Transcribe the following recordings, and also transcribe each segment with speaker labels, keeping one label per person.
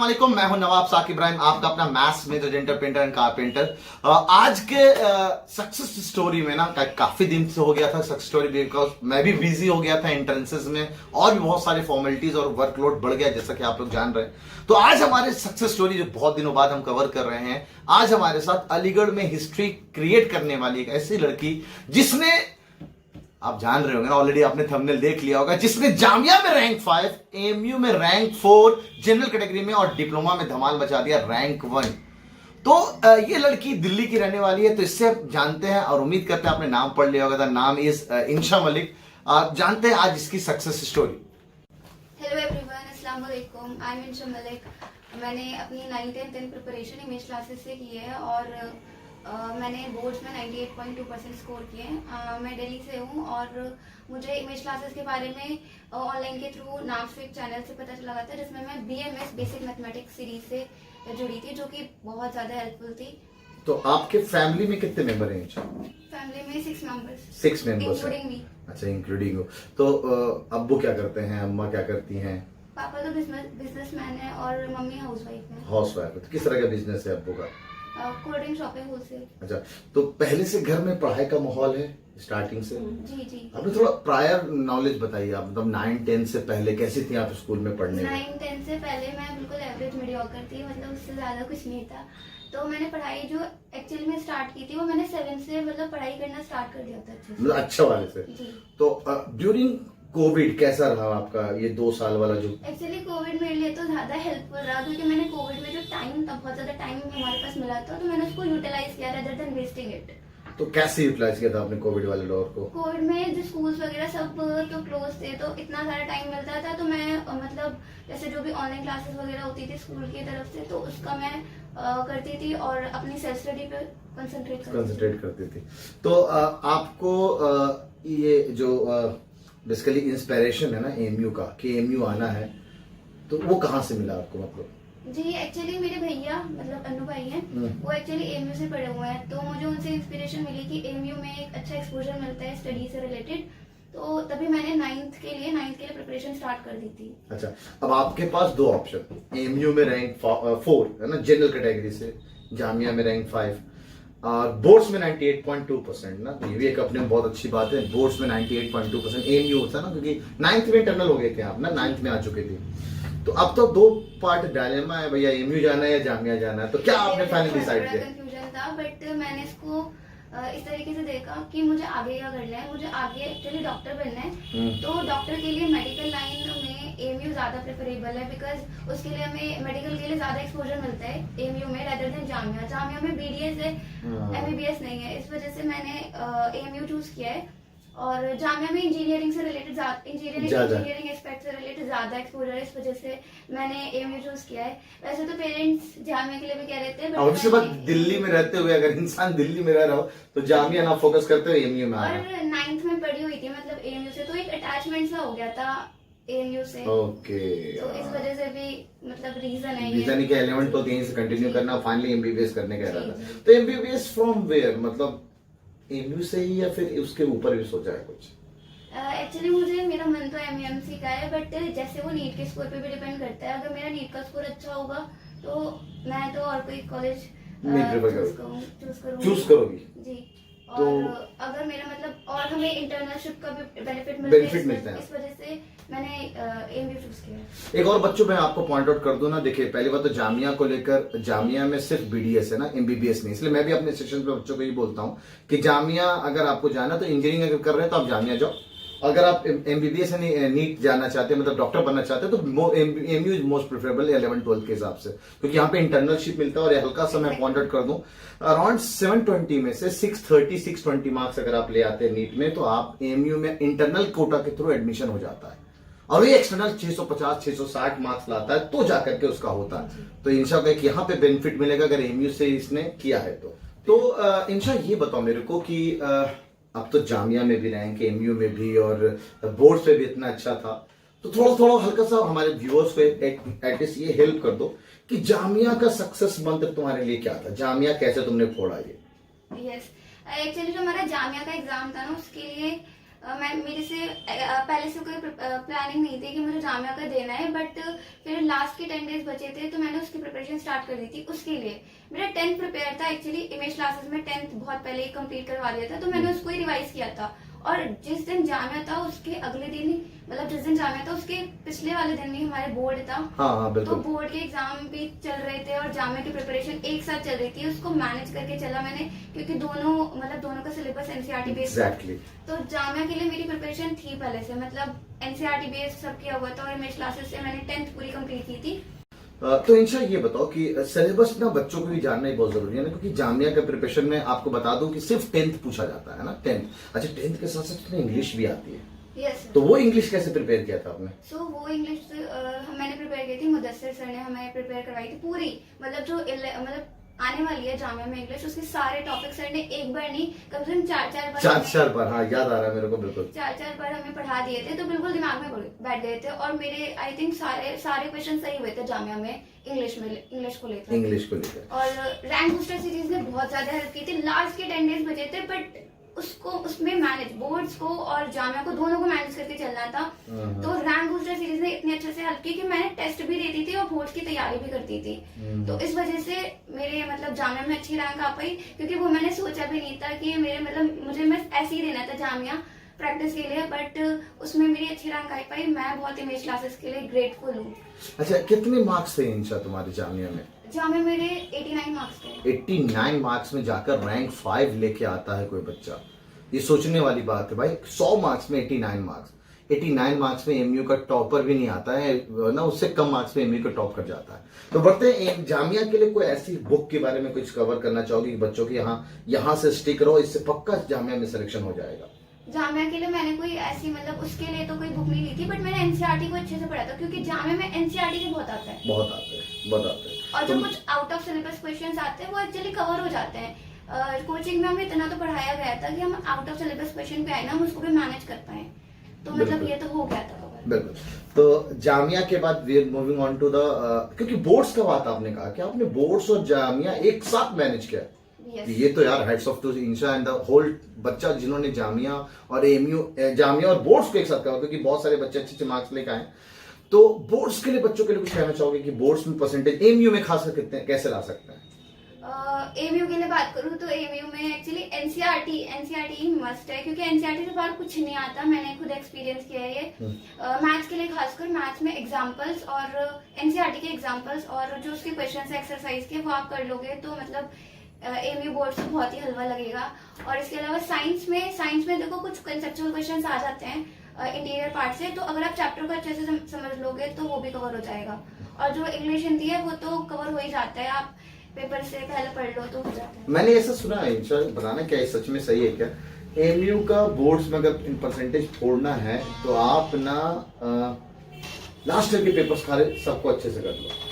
Speaker 1: अस्सलामुअलैकुम, मैं हूं नवाब साकिब इब्राहिम, आपका अपना मैथ्स मेजर जेंटर पेंटर एंड कारपेंटर। आज के सक्सेस स्टोरी में ना काफी दिन से हो गया था सक्सेस स्टोरी, बिकॉज मैं भी बिजी हो गया था एंट्रेंसेस में और भी बहुत सारी फॉर्मेलिटीज और वर्कलोड बढ़ गया, जैसा कि आप लोग जान रहे हैं। तो आज हमारे सक्सेस स्टोरी जो बहुत दिनों बाद हम कवर कर रहे हैं, आज हमारे साथ अलीगढ़ में हिस्ट्री क्रिएट करने वाली एक ऐसी लड़की जिसने, आप जान रहे होंगे ना, ऑलरेडी आपने थंबनेल देख लिया होगा, जिसने जामिया में रैंक 5, एएमयू में रैंक 4, जनरल कैटेगरी में और डिप्लोमा में धमाल मचा दिया रैंक 1। तो ये लड़की दिल्ली की रहने वाली है, तो इससे जानते हैं और उम्मीद करते हैं आपने नाम पढ़ लिया होगा। नाम इज इंशा मलिक। जानते हैं आज इसकी सक्सेस स्टोरी।
Speaker 2: हेलो एवरीवन, अस्सलाम वालेकुम। आई एम इंशा मलिक। मैंने अपनी 9th and 10th preparation image classes से की है और मैंने बोर्ड्स में 98.2% स्कोर किए हैं। मैं दिल्ली से हूँ और मुझे इमेज क्लासेस के बारे में ऑनलाइन के थ्रू नामस्विक चैनल से पता चला था, जिसमें मैं BMS बेसिक मैथमेटिक्स सीरीज से जुड़ी थी, जो कि बहुत ज़्यादा हेल्पफुल थी।
Speaker 1: तो आपके फैमिली में कितने मेंबर हैं?
Speaker 2: फैमिली में 6 मेंबर्स।
Speaker 1: 6 members
Speaker 2: including me.
Speaker 1: अच्छा, इंक्लूडिंग हो। तो अब्बू क्या करते हैं, अम्मा क्या करती हैं?
Speaker 2: पापा तो बिजनेसमैन है और मम्मी हाउसवाइफ है।
Speaker 1: हाउसवाइफ। तो किस तरह का बिजनेस है अब्बू का?
Speaker 2: कोल्ड ड्रिंक शॉप है, होलसेल।
Speaker 1: अच्छा, तो पहले से घर में पढ़ाई का माहौल है स्टार्टिंग से?
Speaker 2: जी जी।
Speaker 1: आपने थोड़ा प्रायर नॉलेज बताइए, आप मतलब 9-10 से पहले कैसी थी आप स्कूल में पढ़ने में?
Speaker 2: 9-10 से पहले मैं बिल्कुल एवरेज मीडियोकर थी, मतलब उससे ज्यादा कुछ नहीं था। तो मैंने पढ़ाई जो एक्चुअली में स्टार्ट की थी वो मैंने 7 से मतलब पढ़ाई करना स्टार्ट कर दिया था अच्छे से।
Speaker 1: मतलब अच्छा वाले से
Speaker 2: जी।
Speaker 1: तो ड्यूरिंग कोविड कैसा रहा आपका ये 2 साल वाला जो?
Speaker 2: एक्चुअली कोविड मेरे लिए तो ज्यादा हेल्पफुल रहा, क्योंकि मैंने कोविड में जो टाइम था, बहुत ज्यादा टाइम हमारे पास मिला था, तो मैंने उसको यूटिलाइज किया रेदर देन वेस्टिंग इट।
Speaker 1: तो कैसे यूटिलाइज किया था आपने कोविड वाले दौर को?
Speaker 2: कोविड में जो स्कूल्स वगैरह सब तो क्लोज थे, तो इतना सारा टाइम मिलता था, तो मैं मतलब जैसे जो भी ऑनलाइन क्लासेस वगैरह होती थी स्कूल की तरफ से, तो उसका मैं करती थी और अपनी सेल्फ स्टडी पे कंसंट्रेट
Speaker 1: करती थी। तो आपको ये जो बेसिकली इंस्पिरेशन है ना एएमयू का, कि एएमयू आना है, तो वो कहाँ से मिला आपको? मतलब
Speaker 2: जी, एक्चुअली मेरे भैया मतलब अनु भाई हैं, वो एक्चुअली एएमयू से पढ़े हुए हैं, तो मुझे उनसे इंस्पिरेशन मिली कि एएमयू में एक अच्छा एक्सपोजर मिलता है स्टडी से रिलेटेड, तो तभी मैंने 9th के लिए प्रिपरेशन स्टार्ट कर दी थी।
Speaker 1: अच्छा, अब आपके पास 2 ऑप्शन, एएमयू में रैंक 4 है ना जनरल कैटेगरी से, जामिया में रैंक 5, बोर्ड्स में 98.2% ना, तो ये भी एक अपने में बहुत अच्छी बात है। बोर्ड्स में 98.2% एएमयू होता है ना, क्योंकि 9th में इंटरनल हो गए थे आप ना, 9th में आ चुके थे। तो अब तो 2 पार्ट डायलेमा है, भैया एएमयू जाना है या जामिया जाना है, तो क्या आपने फाइनली डिसाइड किया?
Speaker 2: कंफ्यूजन था, बट मैंने इसको इस तरीके से देखा कि मुझे आगे क्या करना है। मुझे आगे एक्चुअली डॉक्टर बनना है, तो डॉक्टर के लिए मेडिकल लाइन में एएमयू ज्यादा प्रेफरेबल है, बिकॉज उसके लिए हमें मेडिकल के लिए ज्यादा एक्सपोजर मिलता है एएमयू में रेदर देन जामिया। जामिया में BDS है, MBBS नहीं है, इस वजह से मैंने एएमयू चूज किया है। और जामिया में इंजीनियरिंग से रिलेटेड इंजीनियरिंग एस्पेक्ट से रिलेटेड ज्यादा एक्सपोजर है, इस वजह से मैंने एएमयू चूज किया है। वैसे तो पेरेंट्स जामिया के लिए भी कह रहे थे,
Speaker 1: और उसके बाद दिल्ली में रहते हुए अगर इंसान दिल्ली में रह रहा हो तो जामिया ना फोकस करते हुए एएमयू में आया।
Speaker 2: और 9th में पढ़ी हुई थी मतलब एएमयू से, तो एक अटैचमेंट सा हो गया था एएमयू से।
Speaker 1: ओके,
Speaker 2: तो इस वजह से भी मतलब रीजन है ये।
Speaker 1: रीजन कि 11th तो यहीं से कंटिन्यू करना, फाइनली एमबीबीएस करने का इरादा। तो एमबीबीएस फ्रॉम वेयर, मतलब एमयू से ही या फिर उसके ऊपर भी सोचा है कुछ?
Speaker 2: एक्चुअली मुझे मेरा मन तो MUMC का है, बट जैसे वो नीट के स्कोर पे भी डिपेंड करता है। अगर मेरा नीट का स्कोर अच्छा होगा तो मैं तो और कोई कॉलेज
Speaker 1: चूज करोगी
Speaker 2: जी।
Speaker 1: तो
Speaker 2: अगर मेरा मतलब और हमें इंटर्नशिप का भी बेनिफिट
Speaker 1: मिलता है,
Speaker 2: इस वजह से मैंने एएमयू चूज किया।
Speaker 1: एक और बच्चों मैं आपको पॉइंट आउट कर दूं ना, देखिए पहली बात तो जामिया को लेकर, जामिया में सिर्फ BDS है ना, MBBS नहीं, इसलिए मैं भी अपने सेशन पे बच्चों को ये बोलता हूँ कि जामिया अगर आपको जाना तो इंजीनियरिंग अगर कर रहे हैं तो आप जामिया जाओ। अगर आप MBBS यानी नीट जाना चाहते हैं, मतलब डॉक्टर बनना चाहते हैं, तो MU is most preferable 11th-12th के हिसाब से, क्योंकि यहाँ पे इंटर्नलशिप मिलता है। और हल्का सा मैं पॉइंट आउट कर दूं, अराउंड 720 में से 630-620 मार्क्स अगर आप ले आते हैं नीट में, तो आप एएमयू में इंटरनल कोटा के थ्रू एडमिशन हो जाता है, और ये एक्सटर्नल 650-660 मार्क्स लाता है तो जाकर के उसका होता है। तो इंशा का यहाँ पे बेनिफिट मिलेगा अगर एएमयू से इसने किया है तो इंशा ये बताओ मेरे को कि अब तो जामिया में भी रैंक, एएमयू में भी, और बोर्ड पे भी इतना अच्छा था, तो थोड़ा हल्का सा हमारे व्यूअर्स को एटलीस्ट ये हेल्प कर दो कि जामिया का सक्सेस मंत्र तुम्हारे लिए क्या था, जामिया कैसे तुमने फोड़ा ये?
Speaker 2: यस, एक्चुअली जो हमारा जामिया का एग्जाम था ना, उसके लिए मैं मेरे से पहले से कोई प्लानिंग नहीं थी कि मुझे जामिया का देना है, बट फिर लास्ट के 10 डेज बचे थे तो मैंने उसकी प्रिपरेशन स्टार्ट कर दी थी। उसके लिए मेरा 10th प्रिपेयर था एक्चुअली, इमेज क्लासेस में 10th बहुत पहले ही कंप्लीट करवा लिया था, तो मैंने उसको ही रिवाइज किया था। और जिस दिन जामिया था उसके अगले दिन ही, मतलब जिस दिन जामिया था उसके पिछले वाले दिन ही हमारे बोर्ड था।
Speaker 1: हाँ
Speaker 2: तो
Speaker 1: बिल्कुल।
Speaker 2: बोर्ड के एग्जाम भी चल रहे थे और जामिया की प्रिपरेशन एक साथ चल रही थी, उसको मैनेज करके चला मैंने, क्योंकि दोनों का सिलेबस एनसीईआरटी बेस्ड था।
Speaker 1: एग्जैक्टली।
Speaker 2: तो जामिया के लिए मेरी प्रिपरेशन थी पहले से, मतलब एनसीईआरटी बेस्ड सब किया हुआ था और इमेज क्लासेस से मैंने 10th पूरी कंप्लीट की थी।
Speaker 1: तो इंशा ये बताओ कि सिलेबस ना बच्चों को भी जानना ही बहुत जरूरी है ना, क्योंकि जामिया के प्रिपरेशन में आपको बता दूं कि सिर्फ 10th पूछा जाता है ना, 10th। अच्छा 10th के साथ साथ इंग्लिश भी आती है,
Speaker 2: यस
Speaker 1: तो वो इंग्लिश कैसे प्रिपेयर किया था आपने?
Speaker 2: सो वो इंग्लिश मैंने प्रिपेयर की थी, मुदस्सिर सर ने हमें प्रिपेयर करवाई थी पूरी, मतलब जो मतलब आने वाली है जामिया में इंग्लिश, उसके सारे टॉपिक सर ने एक बार नहीं कम से कम 4-4 बार
Speaker 1: 4 बार, हाँ याद आ रहा है मेरे को बिल्कुल।
Speaker 2: 4-4 बार हमें पढ़ा दिए थे, तो बिल्कुल दिमाग में बैठ गए थे। और मेरे आई थिंक सारे क्वेश्चन सही हुए थे जामिया में इंग्लिश को लेकर।
Speaker 1: इंग्लिश को लेकर
Speaker 2: और रैंक बूस्टर सीरीज ने बहुत ज्यादा हेल्प की थी। लास्ट के 10 डेज बचे थे, बट उसमें मैनेज बोर्ड्स को और जामिया को दोनों को मैनेज करके चलना था। तो रैंक बूस्टर सीरीज ने इतने अच्छे से हेल्प की कि मैंने टेस्ट भी देती थी और बोर्ड्स की तैयारी भी करती थी। तो इस वजह से मेरे मतलब जामिया में अच्छी रैंक आ पाई, क्योंकि वो मैंने सोचा भी नहीं था कि मेरे मतलब मुझे मैं ऐसे ही देना था जामिया प्रैक्टिस के लिए, बट उसमें मेरी अच्छी रैंक आ पाई। मैं बहुत इमेज क्लासेस के लिए ग्रेटफुल हूँ।
Speaker 1: अच्छा कितने मार्क्स थे इंशा तुम्हारे जामिया में?
Speaker 2: जामिया मेरे 89 मार्क्स थे।
Speaker 1: 89 मार्क्स में जाकर रैंक 5 लेके आता है कोई बच्चा, ये सोचने वाली बात है भाई। 100 मार्क्स में 89 मार्क्स, 89 मार्क्स में एमयू का टॉपर भी नहीं आता है ना, उससे कम मार्क्स में एमयू का टॉप कर जाता है। तो बढ़ते हैं जामिया के लिए, कोई ऐसी बुक के बारे में कुछ कवर करना चाहोगी कि बच्चों की यहाँ से स्टिक रहो, इससे पक्का जामिया में सिलेक्शन हो जाएगा?
Speaker 2: जामिया के लिए मैंने कोई ऐसी मतलब उसके लिए तो कोई बुक नहीं ली थी, बट मैंने एनसीईआरटी को अच्छे से पढ़ा था, क्योंकि जामिया में एनसीईआरटी के बहुत आता है।
Speaker 1: बहुत आते हैं, बहुत आते हैं।
Speaker 2: और जो कुछ आउट ऑफ सिलेबस क्वेश्चंस आते हैं वो एक्चुअली कवर हो जाते हैं। कोचिंग में हमें इतना तो पढ़ाया गया था कि हम आउट ऑफ सिलेबस क्वेश्चन पे आए ना, हम उसको भी मैनेज कर पाए। तो मतलब ये तो हो गया था कवर।
Speaker 1: बिल्कुल। तो जामिया के बाद we are moving on to the, क्योंकि बोर्ड्स का बात आपने कहा कि आपने बोर्ड्स और जामिया एक साथ मैनेज किया।
Speaker 2: Yes.
Speaker 1: ये तो यार heads off to Insha and the whole बच्चा जिन्होंने जामिया और एमयू, जामिया और बोर्ड्स को एक साथ करा, क्योंकि बहुत सारे बच्चे अच्छे अच्छे मार्क्स लेकर आए। तो बोर्ड्स के लिए बच्चों के लिए कुछ कहना चाहोगे कि बोर्ड्स में परसेंटेज एमयू में खास कितने कैसे ला सकते हैं?
Speaker 2: एमयू के लिए बात करूँ तो एमयू में एक्चुअली एनसीईआरटी ही मस्ट है, क्योंकि एनसीईआरटी से बाहर कुछ नहीं आता। मैंने खुद एक्सपीरियंस किया है ये। मैथ्स के लिए खासकर मैथ्स में एग्जांपल्स और एनसीईआरटी के एग्जांपल्स और जो उसके क्वेश्चन है एक्सरसाइज के, वो आप कर लोगे तो मतलब एमयू बोर्ड से बहुत ही हलवा लगेगा। और इसके अलावा साइंस में देखो कुछ कंसेप्चुअल क्वेश्चंस आ जाते हैं इंटीरियर पार्ट से, तो अगर आप चैप्टर को अच्छे से समझ लोगे तो वो भी कवर हो जाएगा। और जो इंग्लिश हिंदी है वो तो कवर हो ही जाता है, आप पेपर से पहले पढ़ लो तो हो जाता है।
Speaker 1: मैंने ऐसा सुना है, इंशा बताना क्या ये सच में सही है क्या? एमयू का बोर्ड्स में अगर इन परसेंटेज फोड़ना है तो आप ना लास्ट ईयर के पेपर्स सारे सबको अच्छे से कर लो।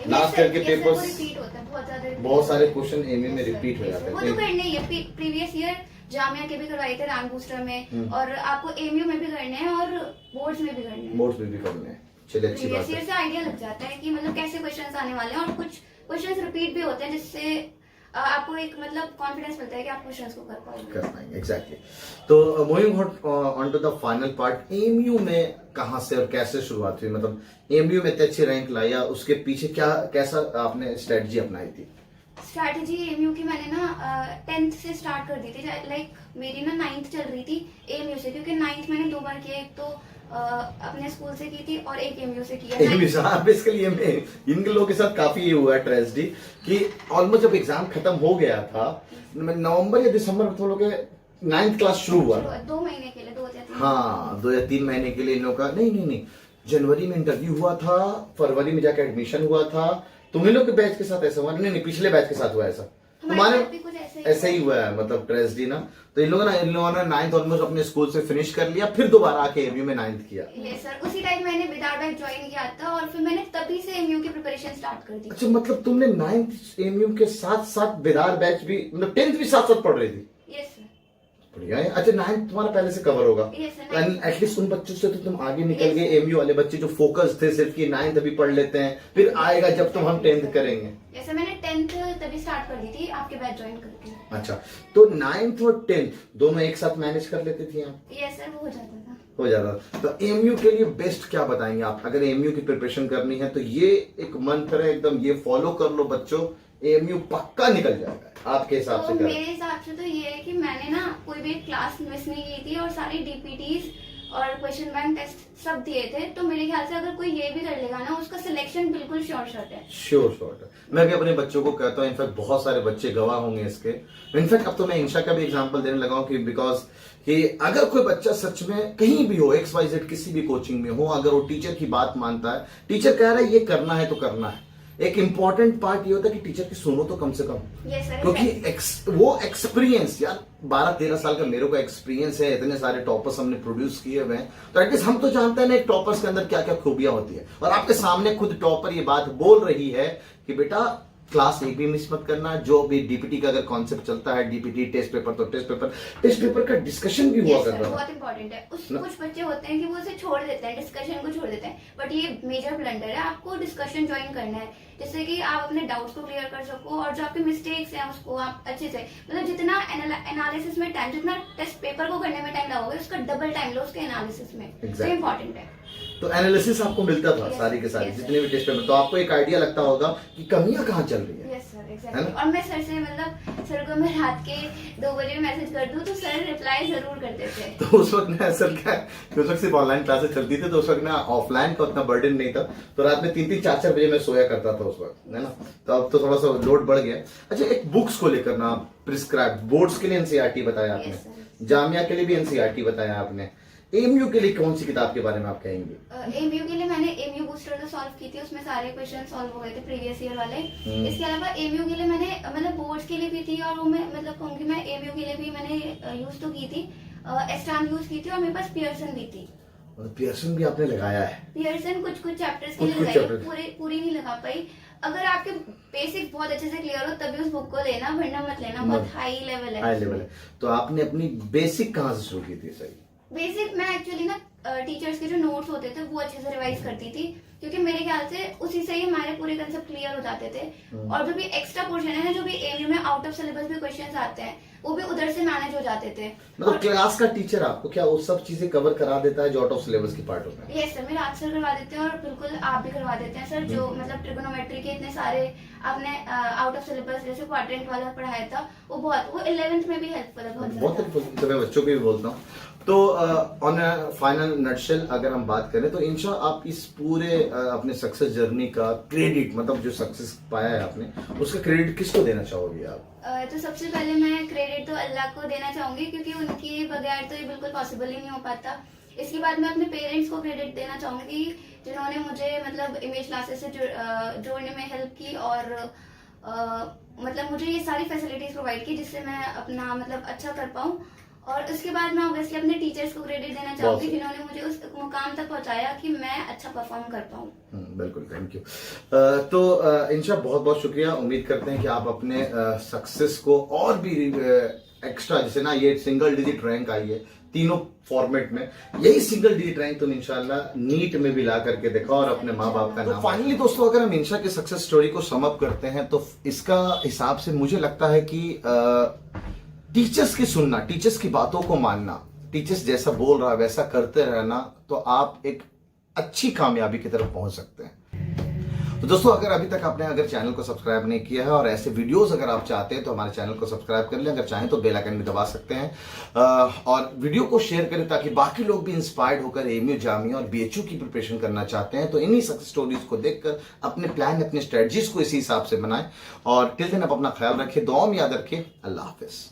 Speaker 1: लास्ट ईयर के पेपर्स
Speaker 2: रिपीट होता है बहुत ज्यादा,
Speaker 1: बहुत सारे क्वेश्चन एमयू में रिपीट हो जाते
Speaker 2: वो तो
Speaker 1: हैं।
Speaker 2: करने ही है। प्रीवियस ईयर जामिया के भी करवाए थे रैंक बूस्टर में, और आपको एमयू में भी करने हैं और बोर्ड्स में भी करने हैं।
Speaker 1: बोर्ड्स में भी करने हैं। चलिए अच्छी बात
Speaker 2: प्रीवियस ईयर
Speaker 1: है।
Speaker 2: से आइडिया लग जाता है कि मतलब कैसे क्वेश्चंस आने वाले हैं, और कुछ क्वेश्चंस रिपीट भी होते हैं, जिससे आपको एक मतलब कॉन्फिडेंस मिलता है कि आप क्वेश्चंस को कर पाओगे।
Speaker 1: कर पाएंगे एग्जैक्टली। तो moving on to the final part, AMU में कहां से और कैसे शुरुआत हुई? मतलब एमयू में इतनी अच्छी रैंक लाया, उसके पीछे कैसा आपने स्ट्रेटजी अपनाई थी?
Speaker 2: स्ट्रैटेजी एमयू की मैंने ना 10th से स्टार्ट कर दी थी। लाइक मेरी ना 9th चल रही थी एमयू से, क्योंकि 9th मैंने 2 बार किया, एक तो अपने स्कूल से की थी और एक एमयू से किया।
Speaker 1: बेसिकली इन लोगों के साथ काफी ये हुआ है ट्रेजेडी कि ऑलमोस्ट जब एग्जाम खत्म हो गया था, नवंबर या दिसंबर में, तो लोग 9th क्लास शुरू हुआ
Speaker 2: 2 महीने के लिए, 2 या 3
Speaker 1: हाँ 2 या 3 महीने के लिए इन लोगों का नहीं, जनवरी में इंटरव्यू हुआ था, फरवरी में जाकर एडमिशन हुआ था। तुम लोग के बैच के साथ ऐसा हुआ? नहीं, पिछले बैच के साथ हुआ ऐसा। तुम्हारे ऐसा ही हुआ है, मतलब ट्रेजेडी ना। तो इन लोगों ने 9th ऑलमोस्ट अपने स्कूल से फिनिश कर लिया, फिर दोबारा आके एमयू में 9th किया।
Speaker 2: यस सर, उसी टाइम मैंने विदाउट बैच ज्वाइन किया था और फिर मैंने तभी से एमयू की प्रिपरेशन स्टार्ट कर दी।
Speaker 1: अच्छा, मतलब तुमने 9th एमयू के साथ साथ विदार बैच भी, मतलब 10th भी साथ साथ पढ़ रही थी?
Speaker 2: Yes sir.
Speaker 1: बढ़िया है। अच्छा 9th तुम्हारा पहले से कवर होगा,
Speaker 2: Yes, sir, 9th।
Speaker 1: एटलीस्ट उन बच्चों से तो तुम आगे निकल
Speaker 2: Yes,
Speaker 1: गए,
Speaker 2: sir।
Speaker 1: एमयू वाले बच्चे जो फोकस थे सिर्फ कि 9th अभी पढ़ लेते हैं, फिर आएगा जब तुम हम 10th करेंगे।
Speaker 2: जैसे मैंने 10th तभी स्टार्ट कर दी थी आपके बैच ज्वाइन करके।
Speaker 1: अच्छा, तो 9th और 10th दोनों एक साथ मैनेज कर लेते थे आप?
Speaker 2: यस सर, वो हो जाता था।
Speaker 1: हो जाता। तो एमयू के लिए बेस्ट क्या बताएंगे आप? अगर एमयू की प्रिपरेशन करनी है तो ये एक मंत्र है एकदम, ये फॉलो कर लो बच्चों, एमयू पक्का निकल जाएगा आपके हिसाब
Speaker 2: तो
Speaker 1: से।
Speaker 2: मेरे हिसाब से तो ये है कि मैंने ना कोई भी क्लास मिस नहीं की थी और सारी डीपीटीज और क्वेश्चन बैंक टेस्ट सब दिए थे, तो मेरे ख्याल से अगर कोई ये भी कर लेगा ना, उसका सिलेक्शन बिल्कुल श्योर शॉट है।
Speaker 1: श्योर शॉट है। मैं भी अपने बच्चों को कहता हूँ, इनफैक्ट बहुत सारे बच्चे गवाह होंगे इसके। इनफैक्ट अब तो मैं इंशा का भी एग्जांपल देने लगा हूँ कि बिकॉज कि अगर कोई बच्चा सच में कहीं भी हो, XYZ किसी भी कोचिंग में हो, अगर वो टीचर की बात मानता है, टीचर कह रहा है ये करना है तो करना है, एक इंपॉर्टेंट पार्ट ये होता है कि टीचर की सुनो तो कम से कम।
Speaker 2: यस सर,
Speaker 1: क्योंकि वो एक्सपीरियंस, यार 12-13 साल का मेरे को एक्सपीरियंस है, इतने सारे टॉपर्स हमने प्रोड्यूस किए हुए हैं, तो एटलीस्ट हम तो जानते हैं ना एक टॉपर्स के अंदर क्या क्या खूबियां होती है। और आपके सामने खुद टॉपर ये बात बोल रही है कि बेटा क्लास एक भी मिस मत करना, जो भी डीपीटी का अगर कॉन्सेप्ट चलता है, डीपीटी टेस्ट पेपर तो टेस्ट पेपर का डिस्कशन भी हुआ
Speaker 2: yes,
Speaker 1: कर
Speaker 2: sir,
Speaker 1: रहा है।
Speaker 2: बहुत इंपॉर्टेंट है। कुछ बच्चे होते हैं कि वो उसे छोड़ देते हैं, डिस्कशन को छोड़ देते हैं, बट ये मेजर ब्लंडर है। आपको डिस्कशन ज्वाइन करना है, जिससे कि आप अपने डाउट्स को क्लियर कर सको और जो आपके मिस्टेक्स हैं उसको आप अच्छे से, मतलब जितना एनालिसिस में टाइम, जितना टेस्ट पेपर को करने में टाइम लगोगे उसका डबल टाइम लो उसके एनालिसिस में। तो इंपॉर्टेंट है।
Speaker 1: तो एनालिसिस आपको मिलता था
Speaker 2: Yes,
Speaker 1: सारी के सारी,
Speaker 2: yes,
Speaker 1: जितने भी टेस्ट पेपर, तो आपको एक आइडिया लगता होगा कि कमियां कहाँ चल रही है।
Speaker 2: यस सर,
Speaker 1: है
Speaker 2: एग्जैक्टली।
Speaker 1: ना?
Speaker 2: और मैं सर से, मतलब सर को मैं रात के 2 बजे मैसेज कर दूं तो सर रिप्लाई जरूर करते थे।
Speaker 1: तो उस वक्त ना सर क्या है कि उस वक्त सिर्फ ऑनलाइन क्लासेस चलती थी, तो उस वक्त ना ऑफलाइन का उतना बर्डन नहीं था, तो रात में 3-3, 4-4 बजे मैं सोया करता था उस वक्त, है ना। तो अब तो थोड़ा सा लोड बढ़ गया। अच्छा, एक बुक्स को लेकर ना प्रिस्क्राइब, बोर्ड्स के लिए एनसीईआरटी बताया
Speaker 2: Yes,
Speaker 1: आपने, जामिया के लिए भी एनसीईआरटी बताया आपने, एमयू के लिए कौन सी किताब के बारे में आप कहेंगे?
Speaker 2: एमयू के लिए मैंने एमयू बूस्टर तो सॉल्व की थी, उसमें सारे क्वेश्चन सॉल्व हो गए थे प्रीवियस ईयर वाले। इसके अलावा एमयू के लिए मैंने, मतलब बोर्ड्स के लिए भी थी, और वो मैं मतलब कहूँगी मैं एमयू के लिए भी मैंने यूज तो की थी, एस्टाम यूज की थी, और मेरे पास पियर्सन भी थी।
Speaker 1: पियर्सन भी आपने लगाया है?
Speaker 2: पियर्सन कुछ चैप्टर्स के लिए
Speaker 1: कुछ
Speaker 2: लगाई, पूरी नहीं लगा पाई। अगर आपके बेसिक बहुत अच्छे से क्लियर हो तभी उस बुक को लेना, वरना मत लेना, बहुत हाई लेवल है।
Speaker 1: हाई लेवल है। तो आपने अपनी बेसिक कहाँ से शुरू की थी? सही
Speaker 2: बेसिक मैं एक्चुअली ना टीचर्स के जो नोट्स होते थे वो अच्छे से रिवाइज करती थी, क्योंकि मेरे ख्याल से उसी से ही हमारे पूरे कंसेप्ट क्लियर हो जाते थे। और जो भी एक्स्ट्रा पोर्शन है ना, जो भी एमयू में आउट ऑफ सिलेबस भी क्वेश्चंस आते हैं, वो भी उधर से मैनेज हो जाते थे।
Speaker 1: मतलब क्लास का टीचर आपको क्या वो सब चीजें कवर करा देता है जो आउट ऑफ सिलेबस की पार्ट होता है?
Speaker 2: यस सर, मेरे राज सर करवा देते हैं, और बिल्कुल आप भी करवा देते हैं सर। जो मतलब ट्रिगोनोमेट्री के इतने सारे आपने आउट ऑफ सिलेबस जैसे क्वाड्रेंट वाला पढ़ाया था, वो 11th में भी हेल्पफुल है बहुत
Speaker 1: बहुत
Speaker 2: ज्यादा।
Speaker 1: हेल्पफुल। तो मैं बच्चों को भी बोलता हूँ। तो ऑन फाइनल नटशेल अगर हम बात करें तो इंशा आप इस पूरे अपने सक्सेस जर्नी का क्रेडिट, मतलब जो सक्सेस पाया है आपने, उसका क्रेडिट किसको देना चाहोगे आप?
Speaker 2: तो सबसे पहले मैं क्रेडिट तो अल्लाह को देना चाहूंगी, क्योंकि उनके बगैर तो ये बिल्कुल पॉसिबल ही नहीं हो पाता। इसके बाद मैं अपने पेरेंट्स को क्रेडिट देना चाहूंगी, जिन्होंने मुझे मतलब इमेज क्लासेस से जोड़ने में हेल्प की, और मतलब मुझे ये सारी फैसिलिटीज प्रोवाइड की, जिससे मैं अपना मतलब अच्छा कर पाऊँ। और उसके बाद मैं ऑब्वियसली अपने टीचर्स को क्रेडिट देना चाहूंगी, जिन्होंने मुझे उस मुकाम तक पहुंचाया कि मैं अच्छा परफॉर्म कर पाऊँ।
Speaker 1: बिल्कुल, थैंक यू। तो इंशा बहुत बहुत शुक्रिया। उम्मीद करते हैं कि आप अपने सक्सेस को और भी एक्स्ट्रा, जैसे ना ये सिंगल डिजिट रैंक आई है तीनों फॉर्मेट में, यही सिंगल डिजिट रैंक तुम इंशाल्लाह नीट में भी ला करके देखा और अपने माँ बाप का नाम। फाइनली दोस्तों, अगर हम इंशा के सक्सेस स्टोरी को सम अप करते हैं तो इसका हिसाब से मुझे लगता है कि टीचर्स की सुनना, टीचर्स की बातों को मानना, टीचर्स जैसा बोल रहा है वैसा करते रहना, तो आप एक अच्छी कामयाबी की तरफ पहुंच सकते हैं। तो दोस्तों, अगर अभी तक आपने अगर चैनल को सब्सक्राइब नहीं किया है और ऐसे वीडियोस अगर आप चाहते हैं तो हमारे चैनल को सब्सक्राइब कर लें। अगर चाहें तो बेल आइकन भी दबा सकते हैं और वीडियो को शेयर करें ताकि बाकी लोग भी इंस्पायर्ड होकर एमयू, जामिया और बीएचयू की प्रिपरेशन करना चाहते हैं तो इन्हीं सक्सेस स्टोरीज को देखकर अपने प्लान, अपने स्ट्रेटजीज को इसी हिसाब से बनाएं। और टिल देन आप अपना ख्याल रखें, दुआ में याद रखें। अल्लाह हाफिज।